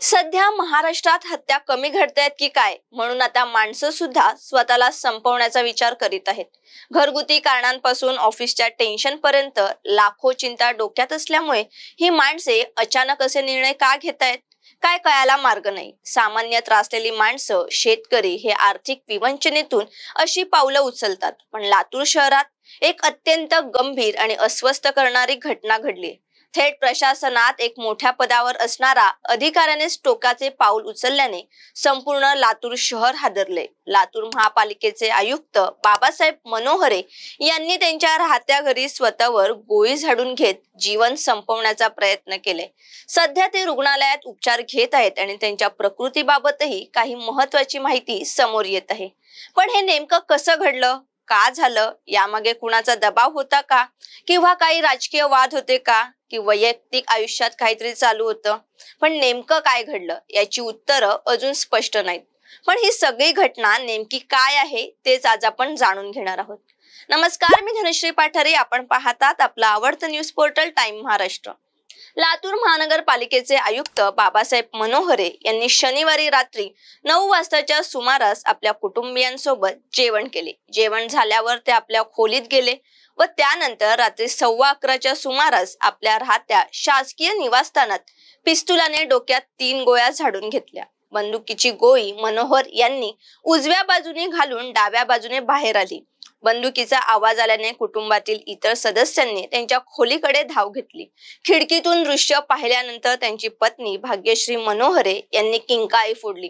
सध्या महाराष्ट्रात हत्या कमी घडतायत की काय म्हणून आता माणसं सुद्धा स्वतःला संपवण्याचा विचार करीत आहेत। घरगुती कारणांपासून ऑफिसच्या टेन्शन पर्यंत लाखो चिंता डोक्यात असल्यामुळे ही माणसे अचानक असे निर्णय का घेतायत काय कळायला मार्ग नाही। सामान्य त्रासलेली माणसं, शेतकरी हे आर्थिक विवंचनेतून अशी पावलं उचलतात। पण लातूर शहरात एक अत्यंत गंभीर आणि अस्वस्थ करणारी घटना घडली। थेट प्रशासनात एक मोठ्या पदावर असणारा अधिकाऱ्यानेच टोकाचे पाऊल उचलल्याने संपूर्ण लातूर शहर हादरले। लातूर महापालिकेचे आयुक्त बाबासाहेब मनोहरे यांनी त्यांच्या राहत्या घरी स्वतःवर गोळी झाडून घेत जीवन संपवण्याचा प्रयत्न केले। सध्या ते रुग्णालयात उपचार घेत आहेत आणि त्यांच्या प्रकृतीबाबतही काही महत्त्वाची माहिती समोर येत आहे। पण हे नेमकं कसं घडलं, का झालं, यामागे कुणाचा दबाव होता का, किंवा काही राजकीय वाद होते का, की वैयक्तिक आयुष्यात काहीतरी चालू होतं, पण नेमकं काय घडलं याची उत्तरं अजून स्पष्ट नाहीत। पण ही सगळी घटना नेमकी काय आहे तेच आज आपण जाणून घेणार आहोत। नमस्कार, मी धनश्री पाठारे, आपण पाहतात आपलं आवडतं news portal time Maharashtra. Latur महानगरपालिकेचे आयुक्त बाबासाहेब मनोहरे यांनी शनिवारी रात्री 9 वाजताच्या सुमारास आपल्या कुटुंबियांसोबत जेवण केले। जेवण झाल्यावर ते आपल्या खोलीत गेले व त्यानंतर रात्री 11:15च्या सुमारास आपल्या राहत्या शासकीय निवासस्थानात पिस्तुलाने डोक्यात 3 गोळ्या झाडून घेतल्या। बंदुकीची गोळी मनोहर यांनी उजव्या बाजूने घालून डाव्या बाजूने बाहेर आली। बंदुकीचा आवाज आल्याने कुटुंबातील इतर सदस्यांनी त्यांच्या खोलीकडे धाव घेतली। खिडकीतून दृश्य पाहिल्यानंतर त्यांची पत्नी भाग्यश्री मनोहरे यांनी किंकाळी फोडली।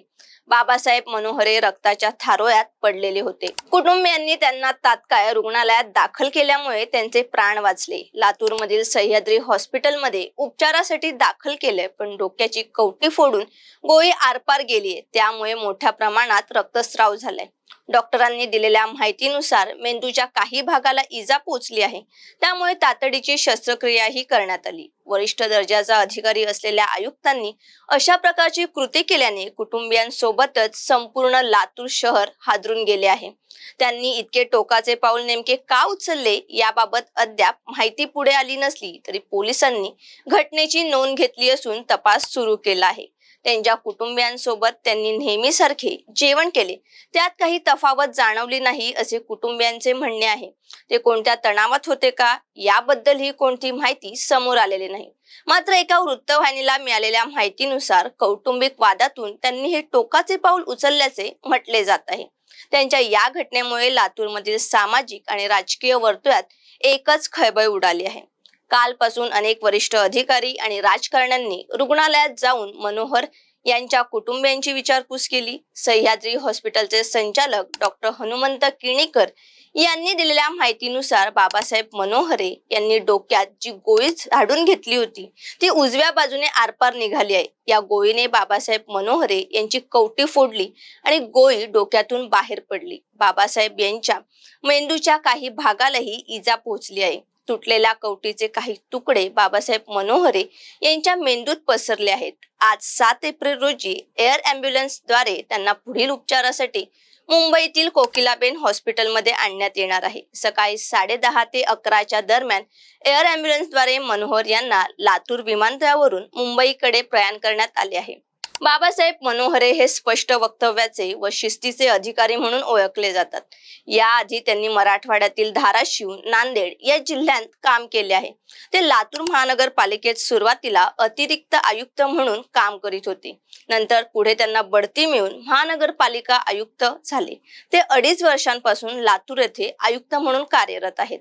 बाबासाहेब मनोहरे रक्ताच्या थारोळ्यात पडलेले होते। कुटुंबियांनी त्यांना तात्काळ रुग्णालयात दाखल केल्यामुळे त्यांचे प्राण वाचले। लातूर मधील सह्याद्री हॉस्पिटलमध्ये उपचारासाठी दाखल केले, पण डोक्याची कवटी फोडून गोळी आरपार गेली, त्यामुळे मोठ्या प्रमाणात रक्तस्राव झालाय। डॉक्टरांनी दिलेल्या माहितीनुसार मेंदूच्या काही भागाला इजा पोहोचली आहे, त्यामुळे तातडीची शस्त्रक्रियाही करण्यात आली। वरिष्ठ दर्जाचा अधिकारी असलेल्या आयुक्तांनी अशा प्रकारची कृती केल्याने कुटुंबियांसोबतच संपूर्ण लातूर शहर हादरून गेले आहे। त्यांनी इतके टोकाचे पाऊल नेमके का उचलले याबाबत अद्याप माहिती पुढे आली नसली तरी पोलिसांनी घटनेची नोंद घेतली असून तपास सुरू केला आहे। त्यांच्या कुटुंबियांसोबत त्यांनी नेहमीसारखे जेवण केले, त्यात काही तफावत जाणवली नाही असे कुटुंबियांचे म्हणणे आहे। ते कोणत्या तणावात होते का याबद्दलही कोणती माहिती समोर आलेली नाही। मात्र एका वृत्तवाहिनीला मिळालेल्या माहितीनुसार कौटुंबिक वादातून त्यांनी हे टोकाचे पाऊल उचलल्याचे म्हटले जात आहे। त्यांच्या या घटनेमुळे लातूरमधील सामाजिक आणि राजकीय वर्तुळात एकच खळबळ उडाली आहे। कालपासून अनेक वरिष्ठ अधिकारी आणि राजकारण्यांनी रुग्णालयात जाऊन मनोहर यांच्या कुटुंबियांची विचारपूस केली। सह्याद्री हॉस्पिटलचे संचालक डॉक्टर हनुमंत किणीकर यांनी दिलेल्या माहितीनुसार बाबासाहेब मनोहरे यांनी डोक्यात जी गोळी झाडून घेतली होती ती उजव्या बाजूने आरपार निघाली आहे। या गोळीने बाबासाहेब मनोहरे यांची कवटी फोडली आणि गोळी डोक्यातून बाहेर पडली। बाबासाहेब यांच्या मेंदूच्या काही भागालाही इजा पोहोचली आहे। तुटलेल्या कवटीचे काही तुकडे बाबासाहेब मनोहरे यांच्या मेंदूत पसरले आहेत। आज 7 एप्रिल रोजी एअर ॲम्ब्युलन्सद्वारे त्यांना पुढील उपचारासाठी मुंबईतील कोकिलाबेन हॉस्पिटलमध्ये आणण्यात येणार आहे। सकाळी 10:30 ते 11च्या दरम्यान एअर ॲम्ब्युलन्सद्वारे मनोहर यांना लातूर विमानतळावरून मुंबईकडे प्रयाण करण्यात आले आहे। बाबासाहेब मनोहरे हे स्पष्ट वक्तव्याचे व शिस्तीचे अधिकारी म्हणून ओळखले जातात। याआधी त्यांनी मराठवाड्यातील धाराशिव, नांदेड या जिल्ह्यात काम केले आहे। ते लातूर महानगरपालिकेत सुरुवातीला अतिरिक्त आयुक्त म्हणून काम करीत होते। नंतर पुढे त्यांना बढती मिळून महानगरपालिका आयुक्त झाले। ते 2.5 वर्षांपासून लातूर येथे आयुक्त म्हणून कार्यरत आहेत।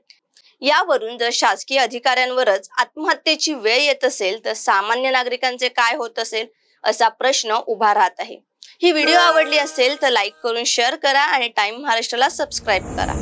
यावरून जर शासकीय अधिकाऱ्यांवरच आत्महत्येची वेळ येत असेल तर सामान्य नागरिकांचे काय होत असेल असा प्रश्न उभा राहत आहे। ही व्हिडिओ आवडली असेल तर लाईक करून शेअर करा आणि टाइम महाराष्ट्राला सबस्क्राईब करा।